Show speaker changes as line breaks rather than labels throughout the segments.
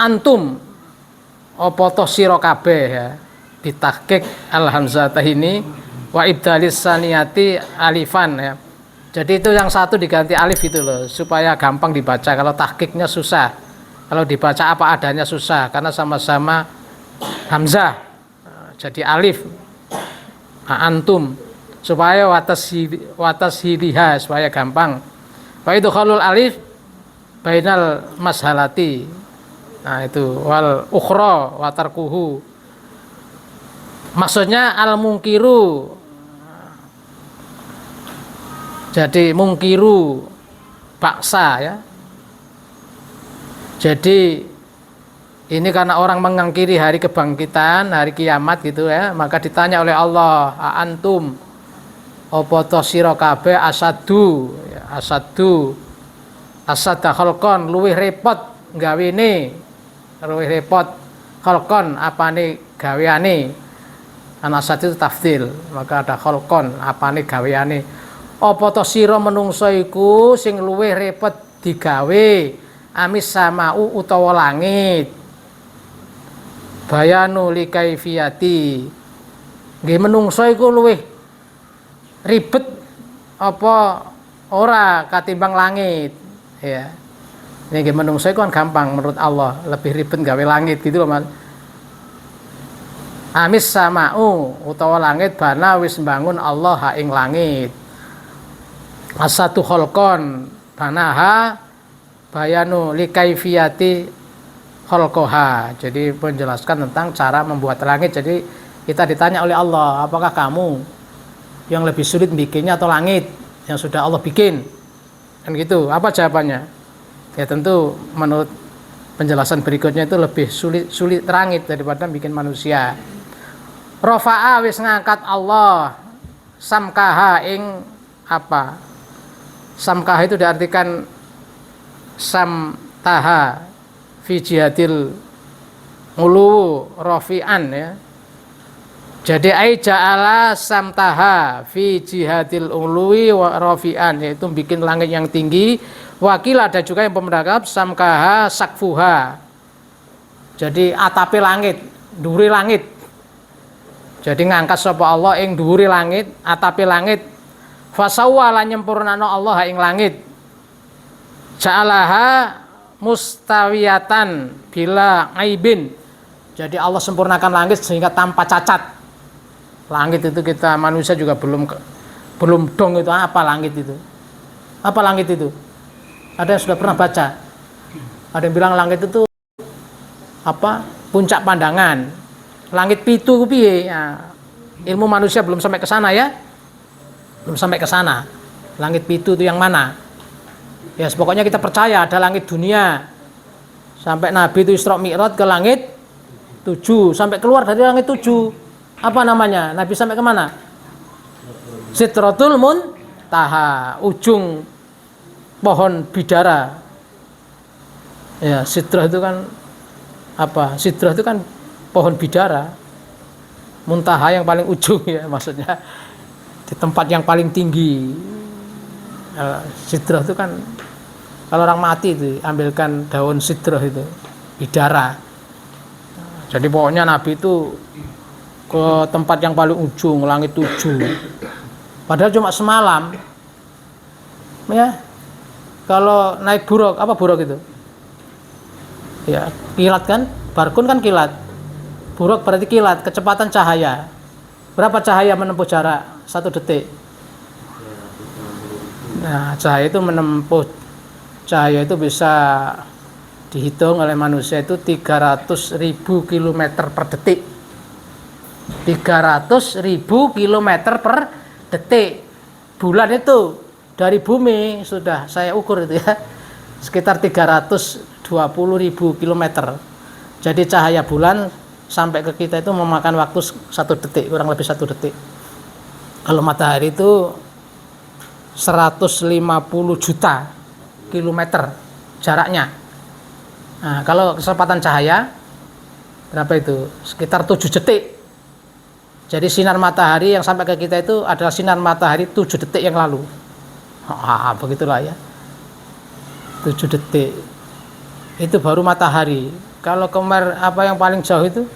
antum apa to sira kabeh ya, ditahqiq al hamzatah ini wa ibdalis saniyati alifan ya. Jadi itu yang satu diganti alif itu loh, supaya gampang dibaca. Kalau tahqiqnya susah, kalau dibaca apa adanya susah, karena sama-sama hamzah. Jadi alif, antum, supaya watas hiliha, supaya gampang. Wa idkhalul alif bainal mashalati. Nah itu wal ukhra wa tarkuhu. Maksudnya al mungkiru. Jadi mungkiru baksa ya. Jadi ini karena orang mengingkari hari kebangkitan, hari kiamat gitu ya, maka ditanya oleh Allah, antum apa to sira kabeh asadu ya, asad khalqon luwih repot gawene, luwih repot khalqon apane gaweane. Ana asad itu tafdil, maka ada khalqon apane gaweane. Apa to sira menungso iku sing luwih repot digawe amis samau utawa langit. Bayanu li kaifiyati. Nggih menungso iku luwih ribet apa ora katimbang langit ya. Ini nggih menungso iku kan gampang menurut Allah, lebih ribet gawe langit gitu loh Mas. Amis samau utawa langit bana wis bangun Allah ha ing langit. Asatu kholqon banaha bayanu likaifiyati kholqoha. Jadi menjelaskan tentang cara membuat langit. Jadi kita ditanya oleh Allah, apakah kamu yang lebih sulit bikinnya atau langit yang sudah Allah bikin? Kan gitu. Apa jawabannya? Ya tentu menurut penjelasan berikutnya itu lebih sulit langit daripada bikin manusia. Rafa'a wis ngangkat Allah samkaha ing apa? Samkah itu diartikan samtaha fi jihadil ulu rafi'an ya. Jadi ai ja'ala samtaha fi jihadil uluwi wa rafi'an, yaitu bikin langit yang tinggi. Wakil ada juga yang pemendakap samkaha sakfuha. Jadi atape langit, dhuwure langit. Jadi ngangkat sapa Allah ing dhuwure langit, atape langit. Fasawwala nyempurnano Allah ing langit. Ja'alaha mustawiyatan bila aibin. Jadi Allah sempurnakan langit sehingga tanpa cacat. Langit itu kita manusia juga belum dong itu apa langit itu? Apa langit itu? Ada yang sudah pernah baca? Ada yang bilang langit itu apa? Puncak pandangan. Langit pitu piye? Ya, ilmu manusia belum sampai ke sana ya. Belum sampai ke sana. Langit pitu itu yang mana? Ya, pokoknya kita percaya ada langit dunia. Sampai Nabi itu Isra Mi'raj ke langit 7, sampai keluar dari langit 7. Apa namanya? Nabi sampai ke mana? Sidratul Muntaha, ujung pohon bidara. Ya, sidrah itu kan apa? Sidrah itu kan pohon bidara. Muntaha yang paling ujung ya maksudnya. Di tempat yang paling tinggi. Sidrah itu kan kalau orang mati itu ambilkan daun sidrah itu bidara. Jadi pokoknya Nabi itu ke tempat yang paling ujung langit 7. Padahal cuma semalam. Ya. Kalau naik buruk, apa buruk itu? Ya, kilat kan? Barkun kan kilat. Buruk berarti kilat, kecepatan cahaya. Berapa cahaya menempuh jarak 1 detik? Nah, cahaya itu bisa dihitung oleh manusia itu 300.000 km per detik. 300.000 km per detik. Bulan itu dari bumi sudah saya ukur itu ya, sekitar 320.000 km. Jadi cahaya bulan sampai ke kita itu memakan waktu 1 detik, kurang lebih 1 detik. Kalau matahari itu 150 juta kilometer jaraknya. Nah, kalau kecepatan cahaya berapa itu? Sekitar 7 detik. Jadi sinar matahari yang sampai ke kita itu adalah sinar matahari 7 detik yang lalu. Begitulah ya. 7 detik. itu baru matahari. Kalau kemarin apa yang paling jauh itu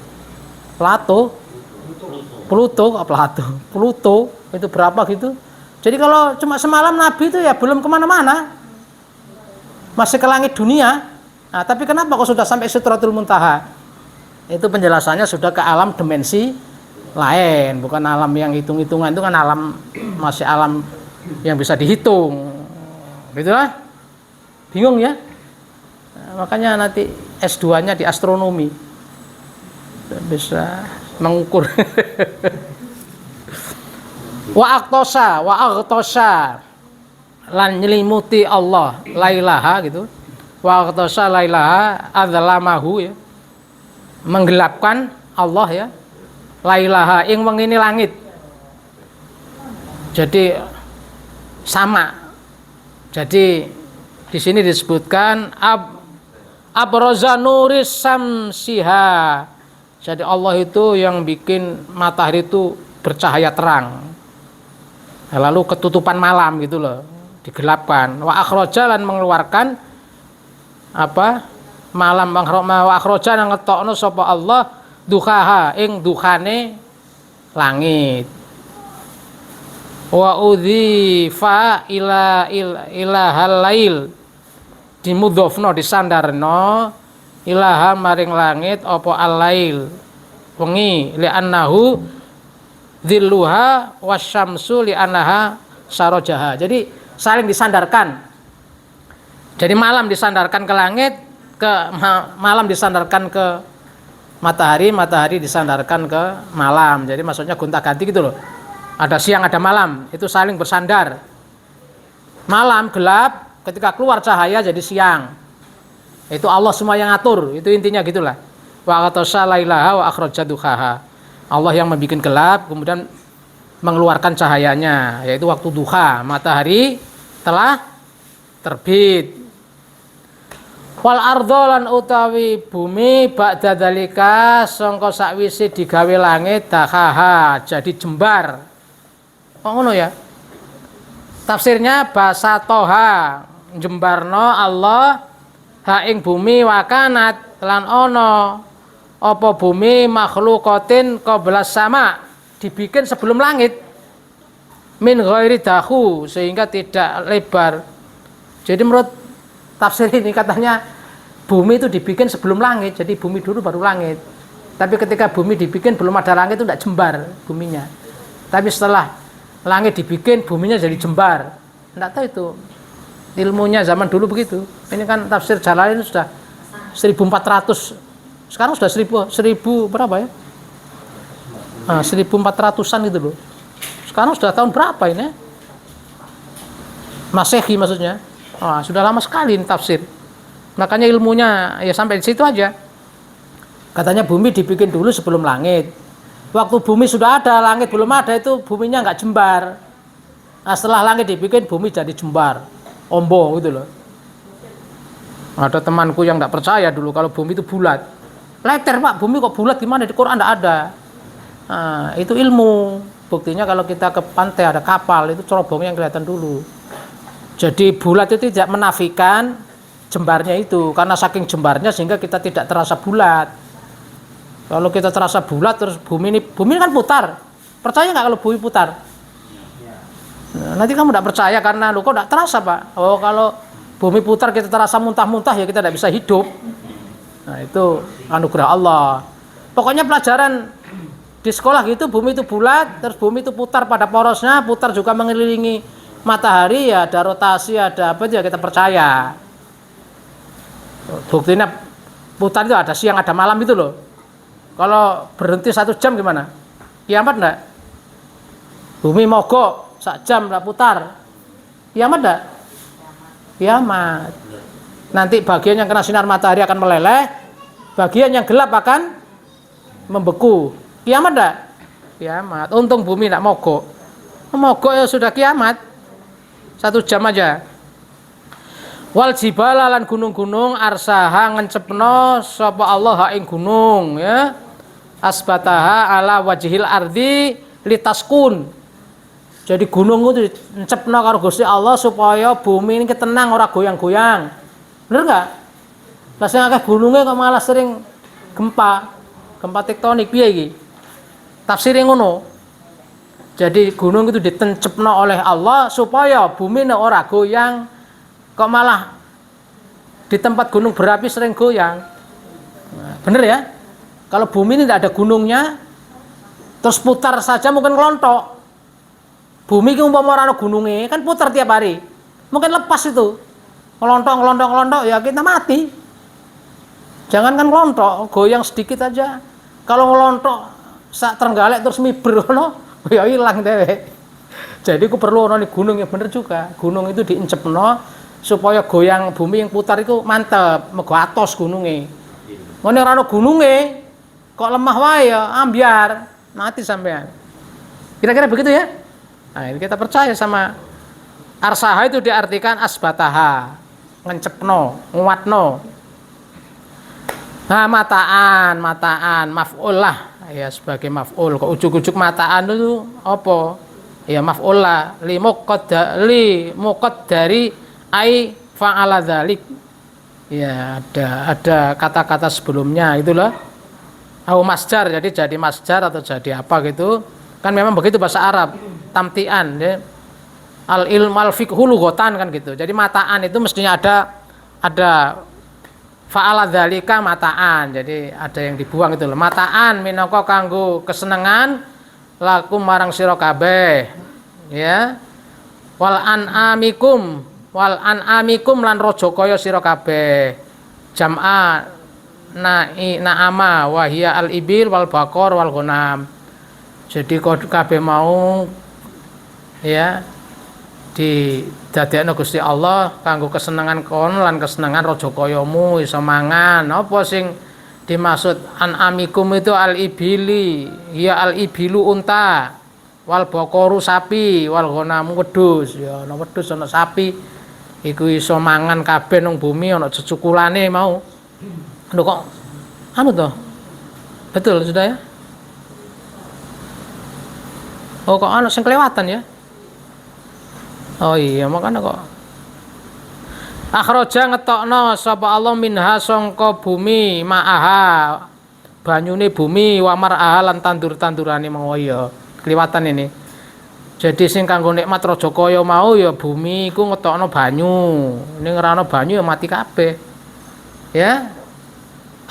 Pluto itu berapa gitu. Jadi kalau cuma semalam Nabi itu ya belum kemana-mana, masih ke langit dunia. Nah, tapi kenapa kok sudah sampai Sidratul Muntaha? Itu penjelasannya sudah ke alam dimensi lain, bukan alam yang hitung-hitungan. Itu kan alam, masih alam yang bisa dihitung, gitu lah. Bingung ya? Nah, makanya nanti S2-nya di astronomi bisa mengukur. Wa aqtosa lan nyelimuti Allah lailaha gitu. Wa aqtosa lailaha adzalamahu ya, menggelapkan Allah ya, lailaha ing wengine langit. Jadi sama. Jadi di sini disebutkan abraza nuris samsiha. Jadi Allah itu yang bikin matahari itu bercahaya terang. Lalu ketutupan malam gitu loh, digelapkan. Wa akhraja lan mengeluarkan apa? Malam wa akhraja nang ngetokno sapa Allah duhaha ing duhane langit. Wa udhifa ila halail dimudhofno disandarno ilaha maring langit apa alail wengi li'annahu dhilluha wasyamsu li'annaha sarojaha. Jadi saling disandarkan. Jadi malam disandarkan ke langit, malam disandarkan ke matahari, matahari disandarkan ke malam. Jadi maksudnya gonta-ganti gitu loh. Ada siang, ada malam, itu saling bersandar. Malam gelap, ketika keluar cahaya jadi siang. Itu Allah semua yang ngatur, itu intinya gitulah. Wa aqtasa lailaha wa akhraja duhaha. Allah yang membuat gelap kemudian mengeluarkan cahayanya, yaitu waktu duha, matahari telah terbit. Wal ardho lan utawi bumi ba'da dzalika sangka sakwise digawe langit dahaha jadi jembar. Kok ngono ya? Tafsirnya basa toha jembarno Allah ha ing bumi wakanat lan ono apa bumi makhluqatin qabla sama, dibikin sebelum langit, min ghairi dahu, sehingga tidak lebar. Jadi menurut tafsir ini katanya bumi itu dibikin sebelum langit, jadi bumi dulu baru langit. Tapi ketika bumi dibikin belum ada langit itu tidak jembar buminya. Tapi setelah langit dibikin buminya jadi jembar. Tidak tahu itu ilmunya zaman dulu begitu. Ini kan tafsir Jalalain sudah 1400. Sekarang sudah 1000 berapa ya? 1400-an gitu loh. Sekarang sudah tahun berapa ini? Masehi maksudnya. Sudah lama sekali ini tafsir. Makanya ilmunya ya sampai di situ aja. Katanya bumi dibikin dulu sebelum langit. Waktu bumi sudah ada, langit belum ada, itu buminya nggak jembar. Nah, setelah langit dibikin, bumi jadi jembar. Ombo gitu loh. Ada temanku yang tidak percaya dulu kalau bumi itu bulat. Letter pak, bumi kok bulat gimana, di Quran tidak ada. Nah, itu ilmu. Buktinya kalau kita ke pantai ada kapal, itu cerobongnya yang kelihatan dulu. Jadi bulat itu tidak menafikan jembarnya itu, karena saking jembarnya sehingga kita tidak terasa bulat. Kalau kita terasa bulat terus bumi ini kan putar. Percaya nggak kalau bumi putar? Nah, nanti kamu tidak percaya karena lu kok tidak terasa pak. Oh kalau bumi putar kita terasa muntah-muntah ya kita tidak bisa hidup. Nah itu anugerah Allah. Pokoknya pelajaran di sekolah gitu, bumi itu bulat, terus bumi itu putar pada porosnya, putar juga mengelilingi matahari, ya ada rotasi, ada apa ya kita percaya. Buktinya putar itu ada siang ada malam itu loh. Kalau berhenti 1 jam gimana? Kiamat enggak? Bumi mogok 1 jam enggak putar. Kiamat enggak? Kiamat. Nanti bagian yang kena sinar matahari akan meleleh, bagian yang gelap akan membeku. Kiamat enggak? Kiamat. Untung bumi enggak mogok. Mogok ya sudah kiamat. 1 jam aja. Wal jibala lan gunung-gunung arsaha ngencepno sapa Allah ha ing gunung ya. Asbataha ala wajhil ardi litaskun. Jadi gunung itu dicepno karo Gusti Allah supaya bumi ini tenang ora goyang-goyang. Bener enggak? Lah sing akeh gununge kok malah sering gempa. Gempa tektonik piye iki? Tafsire ngono. Jadi gunung itu ditencepno oleh Allah supaya bumi ora goyang, kok malah di tempat gunung berapi sering goyang. Nah, bener ya? Kalau bumi ini tidak ada gunungnya, terus putar saja mungkin kelontok. Bumi ki umpama ora ana gununge, kan putar tiap hari. Mungkin lepas itu. Ngelontok ya kita mati. Jangankan ngelontok, goyang sedikit aja. Kalau ngelontok sak Trenggalek terus miber ngono, ya ilang dhewe. Jadi ku perlu ono gunung yang bener juga. Gunung itu diencepno supaya goyang bumi yang putar itu mantep, mergo atos gununge. Ngene ora ana gununge, kok lemah wae ya ambyar, mati sampean. Kira-kira begitu ya? Nah, ini kita percaya sama arsaha itu diartikan asbataha, ngencepno, nguatno. Nah, mataan, maf'ul lah, ya sebagai maf'ul. Kok ujuk-ujuk mataan itu apa? Ya maf'ul lah, li muqaddari ai fa'ala dzalik. Ya ada kata-kata sebelumnya itulah. Au masjar, jadi masjar atau jadi apa gitu. Kan memang begitu bahasa Arab. Tamtian ya. Al ilm al fiqhu lughatan kan gitu. Jadi mataan itu mestinya ada fa'ala dzalika mataan. Jadi ada yang dibuang itu loh. Mataan minangka kanggo kesenengan lakum marang sira kabeh. Ya. Wal an'amikum lan raja kaya sira kabeh. Jam'a na'ama wa hiya al ibil wal baqar wal ghanam. Jadi kabeh mau ya didadekno Gusti Allah kanggo kesenangan kon lan kesenangan raja kayamu iso mangan. Apa sing dimaksud an'amikum itu al ibili, ya al ibilu unta, wal baqaru sapi, wal ghanamu wedhus. Ya ana wedhus ana sapi iku iso mangan kabeh nang bumi ana cecukulane mau. Lho kok anu to? Betul sudah ya? Oh kok ana sing kelewatan ya? Oh iya makanya kok akhraja ngetokno sapa Allah minha sangka bumi ma'aha banyune bumi wa mar'aha lan tandur-tandurane mau ya kelewatan ini. Jadi sing kanggo nikmat raja kaya mau ya bumi iku ngetokno banyu. Ning ora ana banyu ya mati kabeh. Ya.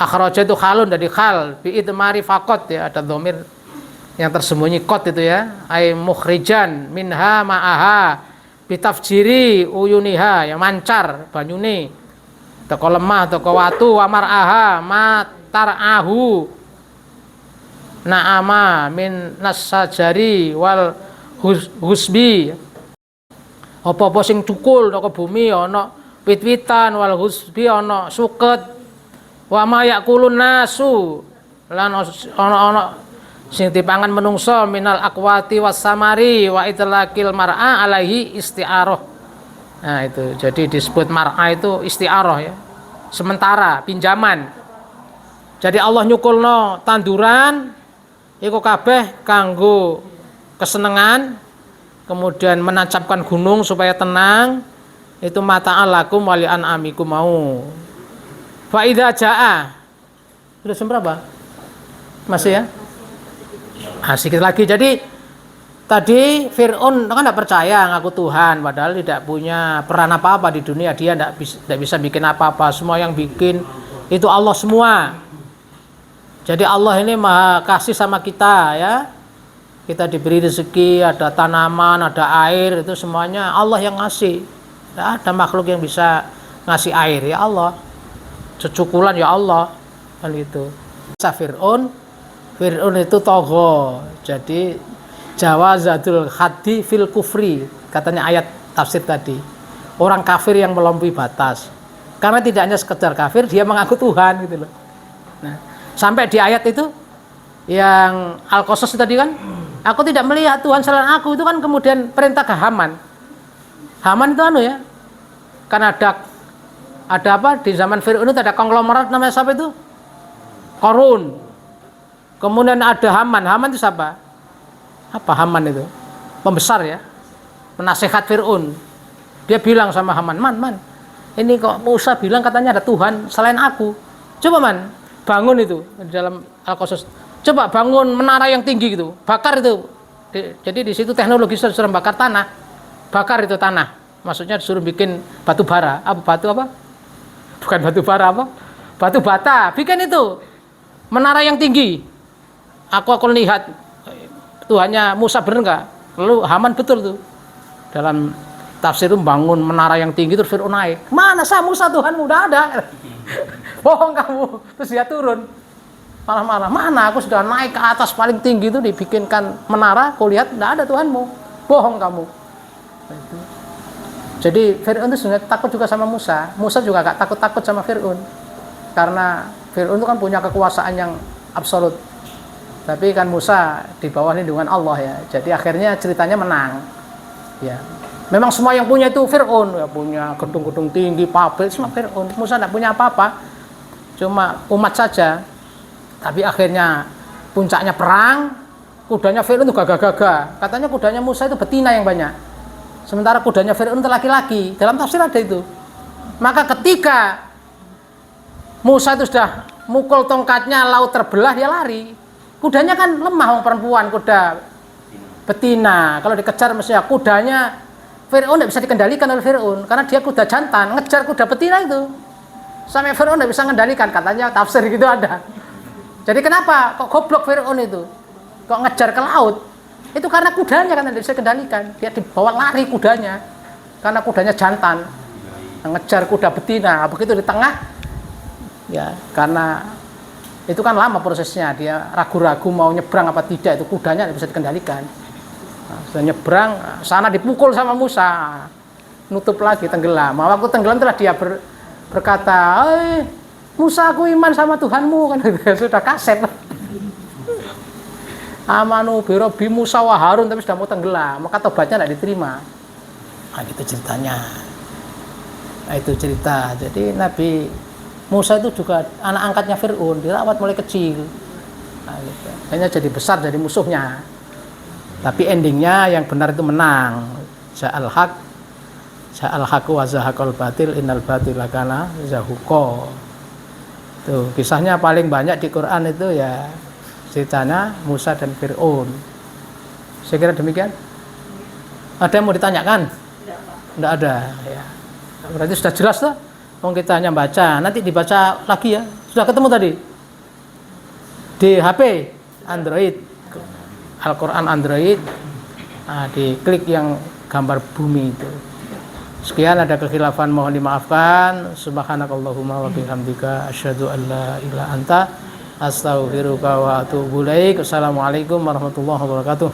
Akhraja itu khalun dari khal bi idmari faqat ya ada dhamir yang tersembunyi kot itu ya ay mukhrijan minha ma'aha bitafjiri uyuniha yang mancar banyune teko lemah teko watu wa mar'aha matar'ahu na'ama min nasajari wal husbi apa-apa sing cukul teko bumi ana wit-witan wal husbi ana suket wa ma yakulun nasu lan ana sing dipangan menungso minal akwati was samari wa itlaqil mar'a alaihi isti'arah. Nah itu jadi disebut mar'a itu isti'arah ya. Sementara pinjaman. Jadi Allah nyukulno tanduran iku kabeh kanggo kesenengan, kemudian menancapkan gunung supaya tenang, itu mata'al lakum wali an'amikum mau. Fa idza jaa. Sudah jam berapa? Masih ya? Nah, sedikit lagi. Jadi tadi Fir'aun kan tidak percaya ngaku Tuhan, padahal tidak punya peran apa-apa di dunia. Dia tidak bisa bikin apa-apa. Semua yang bikin itu Allah semua. Jadi Allah ini maha kasih sama kita ya. Kita diberi rezeki, ada tanaman, ada air, itu semuanya Allah yang ngasih. Tidak ada makhluk yang bisa ngasih air ya Allah. Cecukulan ya Allah kan itu. Fir'aun itu togo, jadi jawazatul haddi fil kufri, katanya ayat tafsir tadi. Orang kafir yang melampaui batas. Karena tidak hanya sekedar kafir, dia mengaku Tuhan gitu loh. Nah, sampai di ayat itu yang Al-Qasas tadi kan, aku tidak melihat Tuhan selain aku, itu kan kemudian perintah ke Haman. Haman itu anu ya, kan ada apa di zaman Fir'aun itu ada konglomerat namanya siapa itu? Qarun. Kemudian ada Haman. Haman itu siapa? Apa Haman itu? Pembesar ya. Penasehat Fir'aun. Dia bilang sama Haman, Man, Ini kok Musa bilang katanya ada Tuhan selain aku. Coba man, bangun itu di dalam Al-Qasas. Coba bangun menara yang tinggi gitu, bakar itu. Jadi di situ teknologi suruh bakar tanah, bakar itu tanah. Maksudnya disuruh bikin batu bara, batu apa? Bukan batu bara apa? Batu bata, bikin itu menara yang tinggi. Aku lihat Tuhannya Musa bener nggak? Lalu Haman betul tuh dalam tafsir itu bangun menara yang tinggi terus Fir'aun naik. Mana Musa Tuhanmu udah ada? Bohong kamu. Terus dia turun. Malah mana aku sudah naik ke atas paling tinggi itu dibikinkan menara. Kau lihat tidak ada Tuhanmu. Bohong kamu. Jadi Fir'aun itu sebenarnya takut juga sama Musa. Musa juga gak takut-takut sama Fir'aun. Karena Fir'aun itu kan punya kekuasaan yang absolut. Tapi kan Musa di bawah lindungan Allah ya. Jadi akhirnya ceritanya menang. Ya. Memang semua yang punya itu Fir'aun, ya punya gedung-gedung tinggi, pabrik, semua Fir'aun. Musa tidak punya apa-apa. Cuma umat saja. Tapi akhirnya puncaknya perang, kudanya Fir'aun itu gagah-gagah. Katanya kudanya Musa itu betina yang banyak. Sementara kudanya Fir'aun itu laki-laki. Dalam tafsir ada itu. Maka ketika Musa itu sudah mukul tongkatnya, laut terbelah, dia lari. Kudanya kan lemah, perempuan, kuda betina. Kalau dikejar mestinya kudanya Fir'aun tidak bisa dikendalikan oleh Fir'aun. Karena dia kuda jantan, ngejar kuda betina itu. Sampai Fir'aun tidak bisa mengendalikan, katanya tafsir gitu ada. Jadi kenapa kok goblok Fir'aun itu? Kok ngejar ke laut? Itu karena kudanya kan tidak bisa dikendalikan. Dia dibawa lari kudanya. Karena kudanya jantan. Ngejar kuda betina. Begitu di tengah, ya karena itu kan lama prosesnya, dia ragu-ragu mau nyebrang apa tidak, itu kudanya tidak bisa dikendalikan. Nah, sudah nyebrang, sana dipukul sama Musa, nutup lagi, tenggelam. Waktu tenggelam telah dia berkata, Musa, aku iman sama Tuhanmu, kan sudah kaset. Amanu birobi Musa wa Harun, tapi sudah mau tenggelam, maka tobatnya tidak diterima. Nah, itu ceritanya. Nah, itu cerita. Jadi Nabi Musa itu juga anak angkatnya Fir'aun, dirawat mulai kecil. Nah, gitu. Akhirnya jadi besar, jadi musuhnya. Tapi endingnya yang benar itu menang. Ja'al haq wa zahaqal batil innal batila kana zahuqa. Tuh, kisahnya paling banyak di Quran itu ya ceritanya Musa dan Fir'aun. Saya kira demikian. Ada yang mau ditanyakan? Tidak ada. Ya. Berarti sudah jelas tuh. Kita hanya baca, nanti dibaca lagi ya. Sudah ketemu tadi di HP Android, Al-Quran Android. Nah, diklik yang gambar bumi itu. Sekian, ada kekhilafan mohon dimaafkan. Subhanakallahumma wa bihamdika asyhadu an la ilaha anta astaghfiruka wa atubu ilaik. Assalamualaikum warahmatullahi wabarakatuh.